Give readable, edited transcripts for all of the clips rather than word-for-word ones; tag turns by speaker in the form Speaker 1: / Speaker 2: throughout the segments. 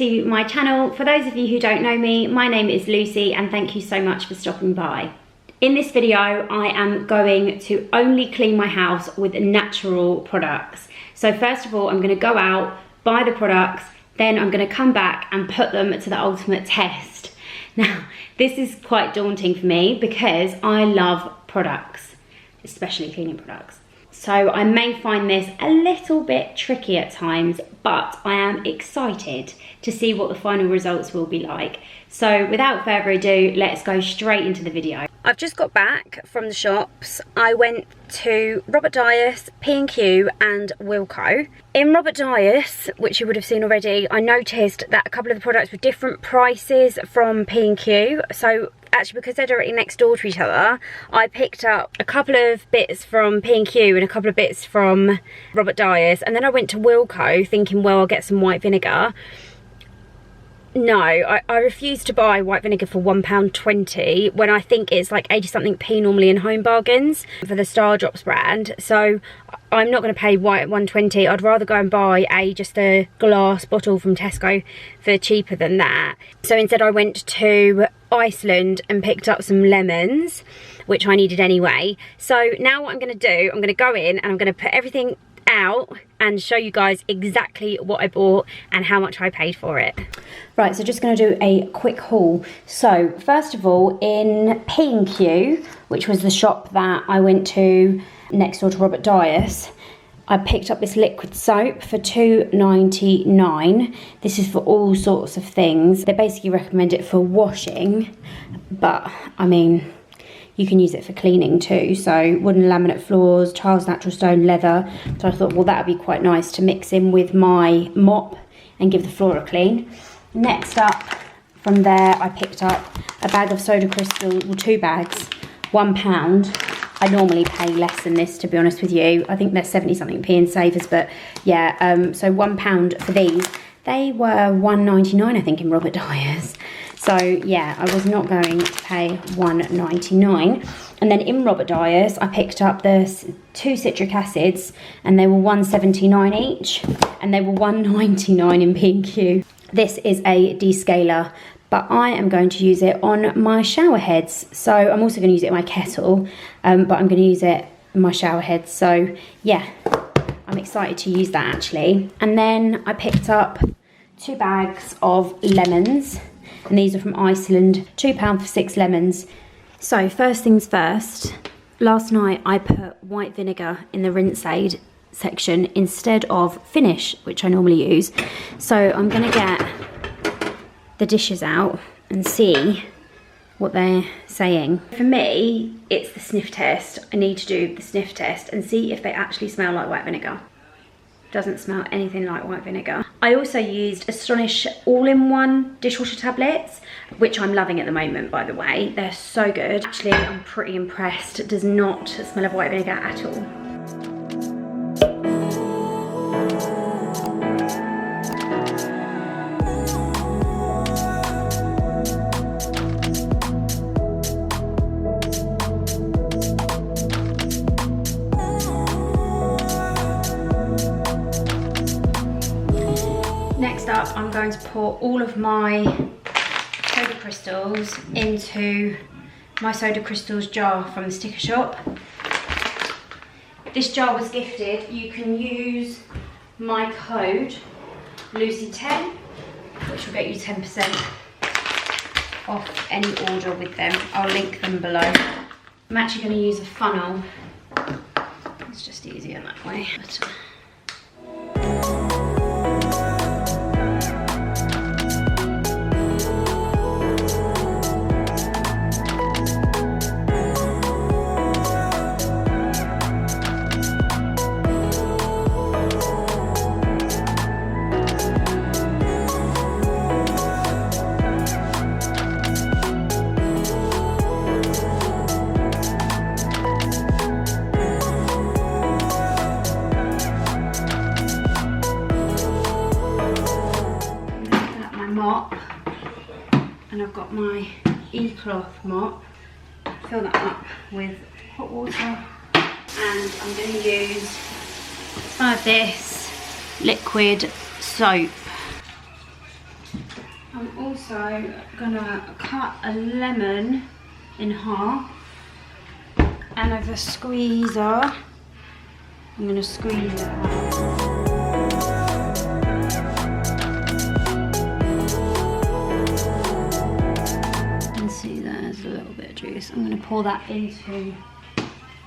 Speaker 1: to my channel. For those of you who don't know me, my name is Lucy and thank you so much for stopping by. In this video, I am going to only clean my house with natural products. So first of all, I'm going to go out, buy the products, then I'm going to come back and put them to the ultimate test. Now, this is quite daunting for me because I love products, especially cleaning products. So I may find this a little bit tricky at times, but I am excited to see what the final results will be like. So without further ado, let's go straight into the video. I've just got back from the shops. I went to Robert Dias, P&Q and Wilko. In Robert Dias, which you would have seen already, I noticed that a couple of the products were different prices from P&Q. So actually, because they're directly next door to each other, I picked up a couple of bits from P&Q and a couple of bits from Robert Dias, and then I went to Wilko thinking, well, I'll get some white vinegar. No, I refuse to buy white vinegar for £1.20 when I think it's like 80 something p normally in Home Bargains for the Star Drops brand. So I'm not going to pay white at £1.20. I'd rather go and buy just a glass bottle from Tesco for cheaper than that. So instead I went to Iceland and picked up some lemons, which I needed anyway. So now what I'm going to do, I'm going to go in and I'm going to put everything out and show you guys exactly what I bought and how much I paid for it. Right, so just going to do a quick haul. So first of all, in P&Q, which was the shop that I went to next door to Robert Dias, I picked up this liquid soap for £2.99. This is for all sorts of things. They basically recommend it for washing, but I mean, you can use it for cleaning too. So wooden laminate floors, tiles, natural stone, leather. So I thought, well, that would be quite nice to mix in with my mop and give the floor a clean. Next up, from there, I picked up a bag of soda crystal, well, 2 bags, £1. I normally pay less than this, to be honest with you. I think they're 70 something p in Savers, but yeah, so £1 for these. They were £1.99, I think, in Robert Dias. So yeah, I was not going to pay £1.99. And then in Robert Dias, I picked up the 2 citric acids, and they were £1.79 each, and they were £1.99 in P&Q. This is a descaler, but I am going to use it on my shower heads. So I'm also going to use it in my kettle, but I'm going to use it in my shower heads. So yeah, I'm excited to use that actually. And then I picked up 2 bags of lemons, and these are from Iceland, £2 for 6 lemons. So first things first, last night I put white vinegar in the rinse aid section instead of Finish, which I normally use. So I'm going to get the dishes out and see what they're saying. For me, it's the sniff test. I need to do the sniff test and see if they actually smell like white vinegar. Doesn't smell anything like white vinegar. I also used Astonish all-in-one dishwasher tablets, which I'm loving at the moment, by the way. They're so good. Actually, I'm pretty impressed. It does not smell of white vinegar at all. Next up, I'm going to pour all of my soda crystals into my soda crystals jar from the sticker shop. This jar was gifted. You can use my code Lucy10, which will get you 10% off any order with them. I'll link them below. I'm actually going to use a funnel. It's just easier that way. Mop, and I've got my e-cloth mop. Fill that up with hot water, and I'm going to use some of this liquid soap. also gonna cut a lemon in half, and with a squeezer I'm gonna squeeze it out. See, there's a little bit of juice. I'm going to pour that into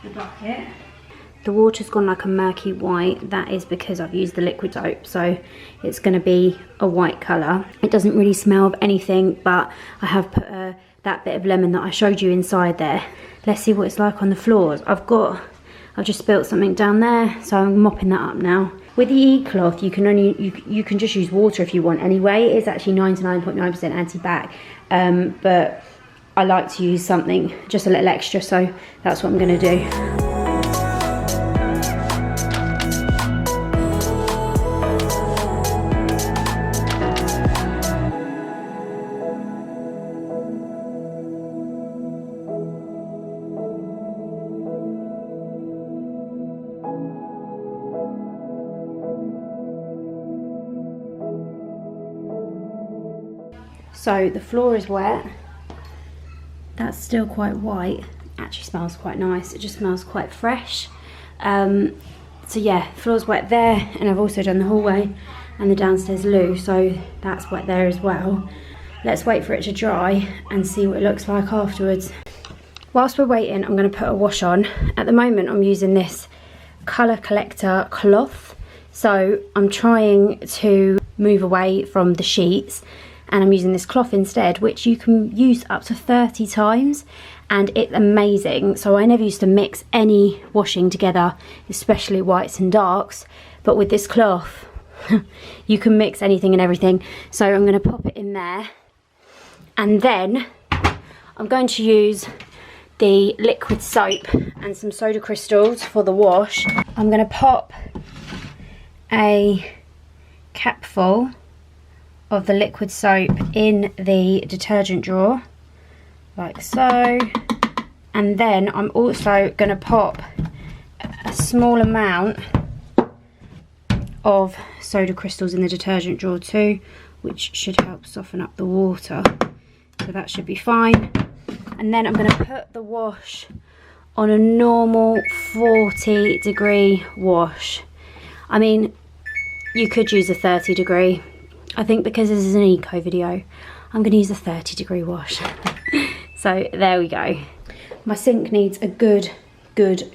Speaker 1: the bucket. The water's gone like a murky white. That is because I've used the liquid soap, so it's going to be a white colour. It doesn't really smell of anything, but I have put that bit of lemon that I showed you inside there. Let's see what it's like on the floors. I've just spilt something down there, so I'm mopping that up now. With the e-cloth, you can just use water if you want anyway. It's actually 99.9% anti-bac, but I like to use something just a little extra, so that's what I'm going to do. So the floor is wet. That's still quite white. Actually smells quite nice. It just smells quite fresh. So yeah, floor's wet there, and I've also done the hallway and the downstairs loo, so that's wet there as well. Let's wait for it to dry and see what it looks like afterwards. Whilst we're waiting, I'm going to put a wash on. At the moment I'm using this colour collector cloth, so I'm trying to move away from the sheets, and I'm using this cloth instead, which you can use up to 30 times, and it's amazing. So I never used to mix any washing together, especially whites and darks, but with this cloth you can mix anything and everything. So I'm going to pop it in there, and then I'm going to use the liquid soap and some soda crystals for the wash. I'm going to pop a capful of the liquid soap in the detergent drawer, like so. And then I'm also going to pop a small amount of soda crystals in the detergent drawer too, which should help soften up the water. So that should be fine. And then I'm going to put the wash on a normal 40-degree wash. I mean, you could use a 30-degree. I think because this is an eco video, I'm going to use a 30-degree wash. So there we go. My sink needs a good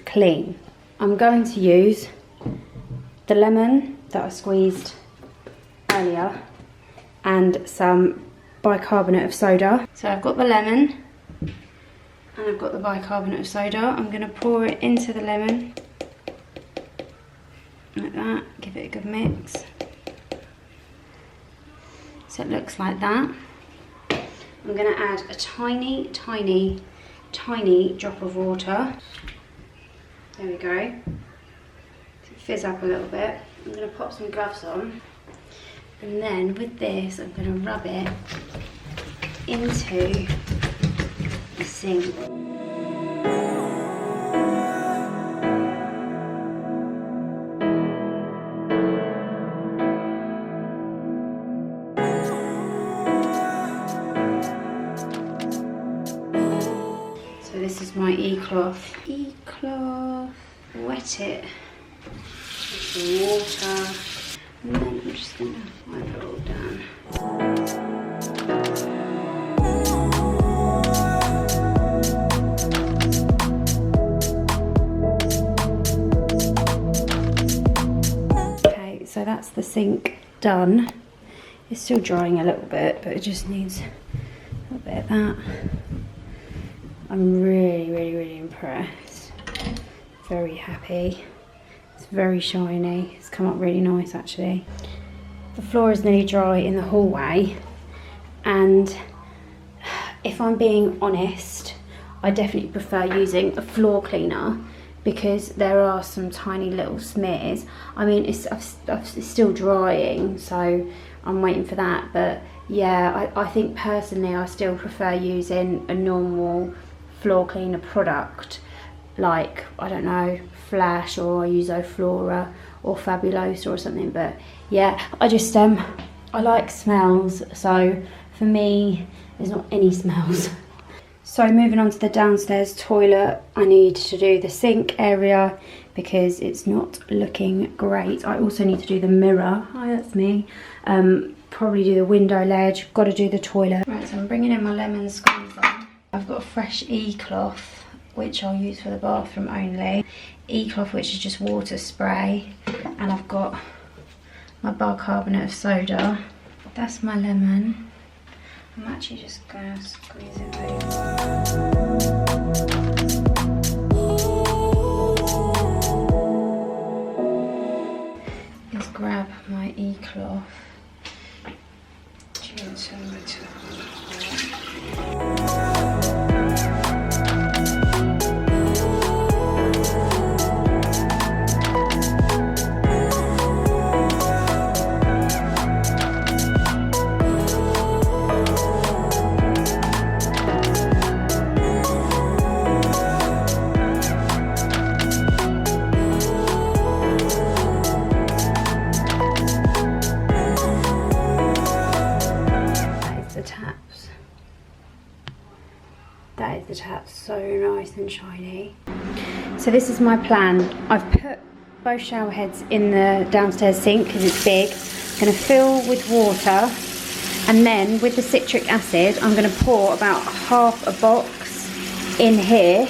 Speaker 1: clean. I'm going to use the lemon that I squeezed earlier and some bicarbonate of soda. So I've got the lemon and I've got the bicarbonate of soda. I'm going to pour it into the lemon like that, give it a good mix. So it looks like that. I'm going to add a tiny drop of water. There we go. Fizz up a little bit. I'm going to pop some gloves on, and then with this I'm going to rub it into the sink. This is my e-cloth. Wet it with some water, and then I'm just going to wipe it all down. Okay, so that's the sink done. It's still drying a little bit, but it just needs a little bit of that. I'm really impressed. Very happy. It's very shiny. It's come up really nice actually. The floor is nearly dry in the hallway, and if I'm being honest, I definitely prefer using a floor cleaner because there are some tiny little smears. I mean, it's still drying, so I'm waiting for that, but yeah, I think personally I still prefer using a normal floor cleaner product, like, I don't know, Flash, or I use Flora or Fabulosa or something. But yeah, I just I like smells, so for me, there's not any smells. So moving on to the downstairs toilet, I need to do the sink area because it's not looking great. I also need to do the mirror. Hi, that's me. Probably do the window ledge, got to do the toilet. Right, so I'm bringing in my lemon squeezer. I've got a fresh e-cloth, which I'll use for the bathroom only. E-cloth, which is just water spray. And I've got my bicarbonate of soda. That's my lemon. I'm actually just gonna squeeze it over. Let's grab my e-cloth. That is the taps, so nice and shiny. So this is my plan. I've put both shower heads in the downstairs sink because it's big. I'm going to fill with water, and then with the citric acid I'm going to pour about half a box in here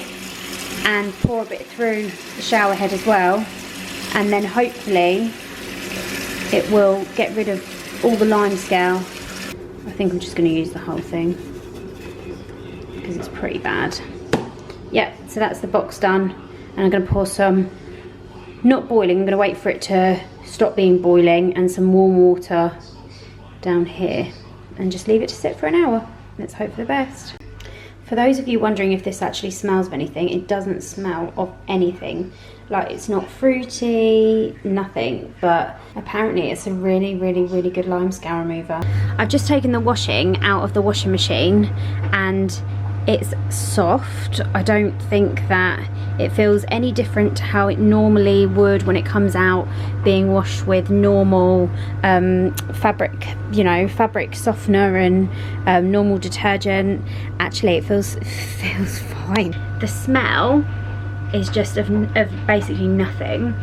Speaker 1: and pour a bit through the shower head as well, and then hopefully it will get rid of all the lime scale. I think I'm just going to use the whole thing because it's pretty bad. Yep, so that's the box done, and I'm going to pour some, not boiling, I'm going to wait for it to stop being boiling, and some warm water down here, and just leave it to sit for an hour. Let's hope for the best. For those of you wondering if this actually smells of anything, it doesn't smell of anything. Like, it's not fruity, nothing, but apparently it's a really, really, really good lime scale remover. I've just taken the washing out of the washing machine and it's soft. I don't think that it feels any different to how it normally would when it comes out being washed with normal fabric, you know, fabric softener and normal detergent. Actually, it feels fine. The smell is just of basically nothing.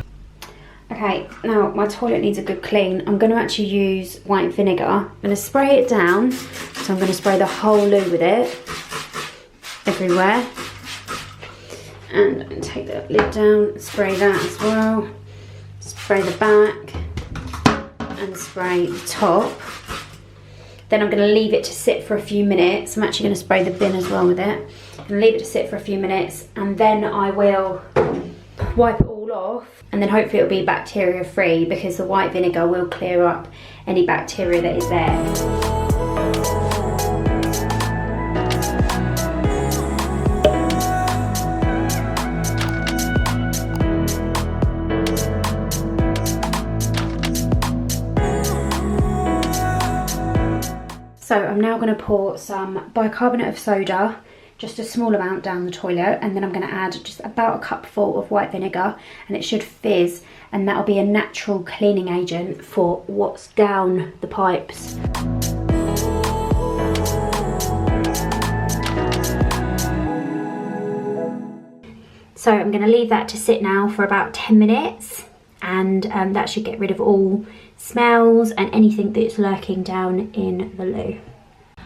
Speaker 1: Okay, now my toilet needs a good clean. I'm going to actually use white vinegar. I'm going to spray it down, so I'm going to spray the whole loo with it everywhere, and I'm going to take the lid down, spray that as well, spray the back and spray the top. Then I'm going to leave it to sit for a few minutes. I'm actually going to spray the bin as well with it. I'm going to leave it to sit for a few minutes, and then I will wipe it all off, and then hopefully it'll be bacteria free because the white vinegar will clear up any bacteria that is there. So I'm now going to pour some bicarbonate of soda, just a small amount, down the toilet, and then I'm going to add just about a cupful of white vinegar, and it should fizz, and that'll be a natural cleaning agent for what's down the pipes. So I'm going to leave that to sit now for about 10 minutes, and that should get rid of all smells and anything that's lurking down in the loo.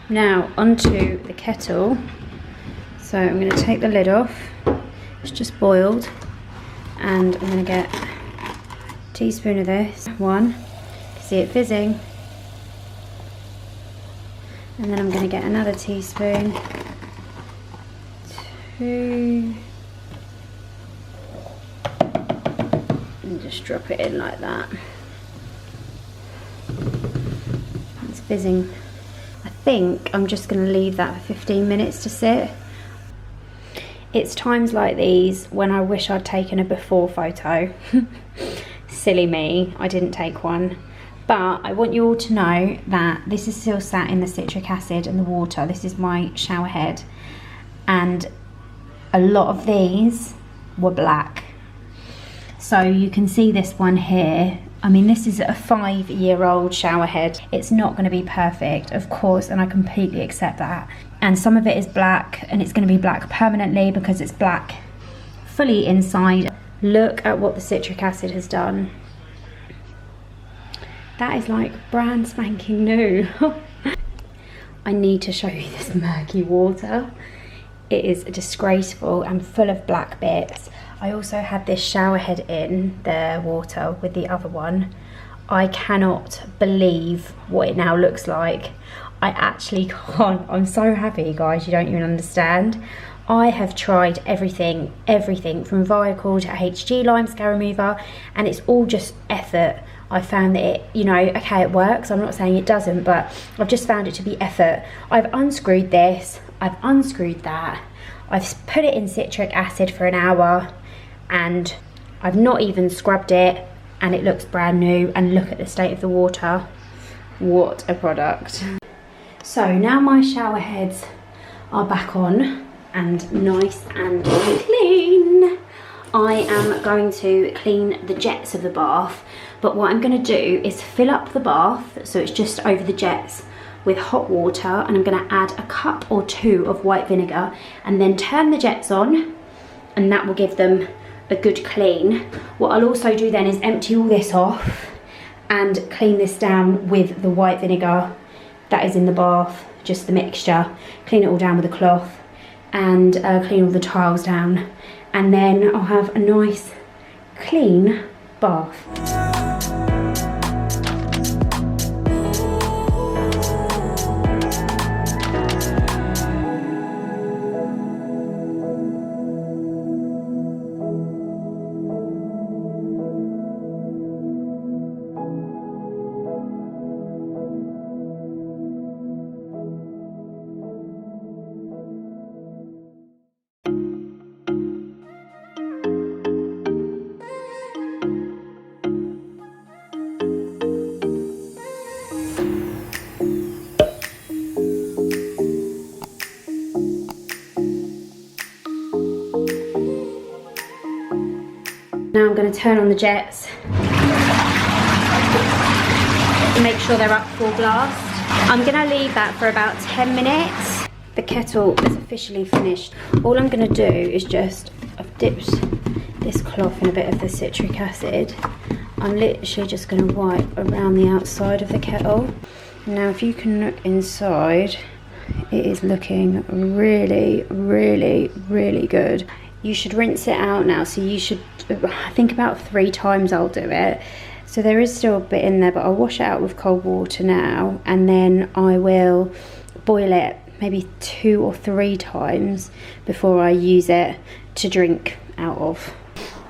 Speaker 1: Now onto the kettle. So I'm going to take the lid off. It's just boiled, and I'm going to get a teaspoon of this. One, see it fizzing, and then I'm going to get another teaspoon. Two, and just drop it in like that. It's fizzing. I think I'm just going to leave that for 15 minutes to sit. It's times like these when I wish I'd taken a before photo. Silly me, I didn't take one. But I want you all to know that this is still sat in the citric acid and the water. This is my shower head, and a lot of these were black. So you can see this one here, I mean, this is a 5-year-old shower head. It's not going to be perfect, of course, and I completely accept that. And some of it is black, and it's going to be black permanently because it's black fully inside. Look at what the citric acid has done. That is like brand spanking new. I need to show you this murky water. It is disgraceful and full of black bits. I also had this shower head in the water with the other one. I cannot believe what it now looks like. I actually can't. I'm so happy, guys, you don't even understand. I have tried everything from Viacol to HG Lime Scale Remover, and it's all just effort. I found that it, you know, okay, it works. I'm not saying it doesn't, but I've just found it to be effort. I've unscrewed this, I've unscrewed that, I've put it in citric acid for an hour, and I've not even scrubbed it, and it looks brand new. And look at the state of the water. What a product. So now my shower heads are back on and nice and clean. I am going to clean the jets of the bath, but what I'm going to do is fill up the bath, so it's just over the jets, with hot water, and I'm going to add a cup or 2 of white vinegar, and then turn the jets on, and that will give them a good clean. What I'll also do then is empty all this off and clean this down with the white vinegar that is in the bath, just the mixture. Clean it all down with a cloth and clean all the tiles down, and then I'll have a nice clean bath. Now I'm going to turn on the jets, make sure they're up full blast. I'm going to leave that for about 10 minutes. The kettle is officially finished. All I'm going to do is just, I've dipped this cloth in a bit of the citric acid. I'm literally just going to wipe around the outside of the kettle. Now if you can look inside, it is looking really, really, really good. You should rinse it out now, so you should, I think about 3 times I'll do it. So there is still a bit in there, but I'll wash it out with cold water now, and then I will boil it maybe 2 or 3 times before I use it to drink out of.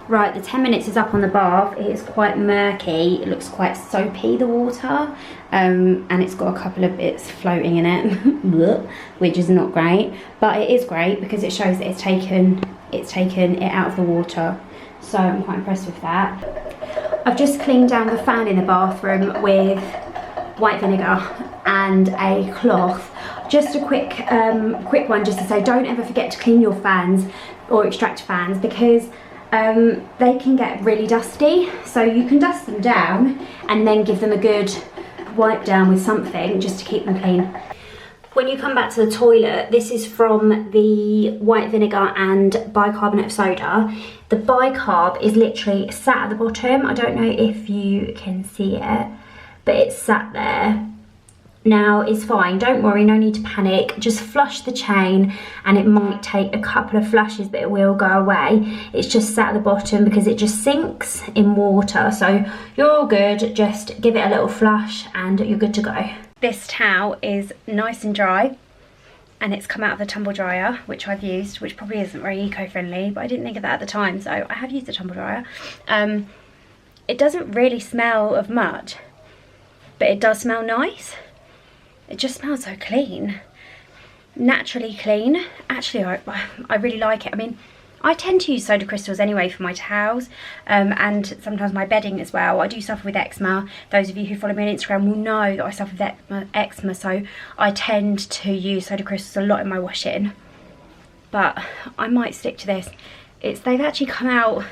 Speaker 1: Right, the 10 minutes is up on the bath. It is quite murky. It looks quite soapy, the water. And it's got a couple of bits floating in it, which is not great. But it is great because it shows that it's taken it out of the water. So I'm quite impressed with that. I've just cleaned down the fan in the bathroom with white vinegar and a cloth. Just a quick one just to say, don't ever forget to clean your fans or extractor fans, because they can get really dusty, so you can dust them down and then give them a good wipe down with something just to keep them clean. When you come back to the toilet, this is from the white vinegar and bicarbonate of soda. The bicarb is literally sat at the bottom. I don't know if you can see it, but it's sat there. Now it's fine, don't worry, no need to panic. Just flush the chain, and it might take a couple of flushes, but it will go away. It's just sat at the bottom because it just sinks in water. So you're all good, just give it a little flush and you're good to go. This towel is nice and dry, and it's come out of the tumble dryer, which I've used, which probably isn't very eco-friendly, but I didn't think of that at the time, so I have used the tumble dryer. It doesn't really smell of much, but it does smell nice. It just smells so clean, naturally clean. Actually, I really like it. I mean, I tend to use soda crystals anyway for my towels, and sometimes my bedding as well. I do suffer with eczema. Those of you who follow me on Instagram will know that I suffer with eczema, so I tend to use soda crystals a lot in my washing. But I might stick to this. They've actually come out,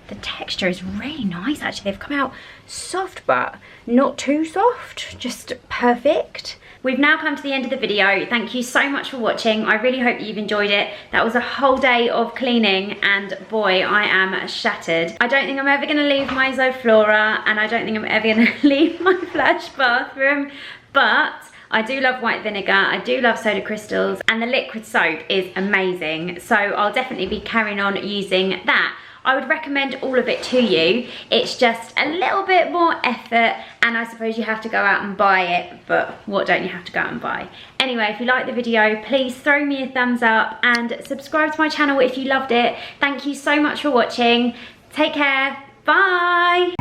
Speaker 1: the texture is really nice actually. They've come out soft but not too soft, just perfect. We've now come to the end of the video. Thank you so much for watching. I really hope that you've enjoyed it. That was a whole day of cleaning and boy, I am shattered. I don't think I'm ever gonna leave my Zoflora and I don't think I'm ever gonna leave my Flash bathroom, but I do love white vinegar, I do love soda crystals, and the liquid soap is amazing. So I'll definitely be carrying on using that. I would recommend all of it to you. It's just a little bit more effort and I suppose you have to go out and buy it, but what don't you have to go out and buy? Anyway, if you liked the video, please throw me a thumbs up and subscribe to my channel if you loved it. Thank you so much for watching. Take care, bye.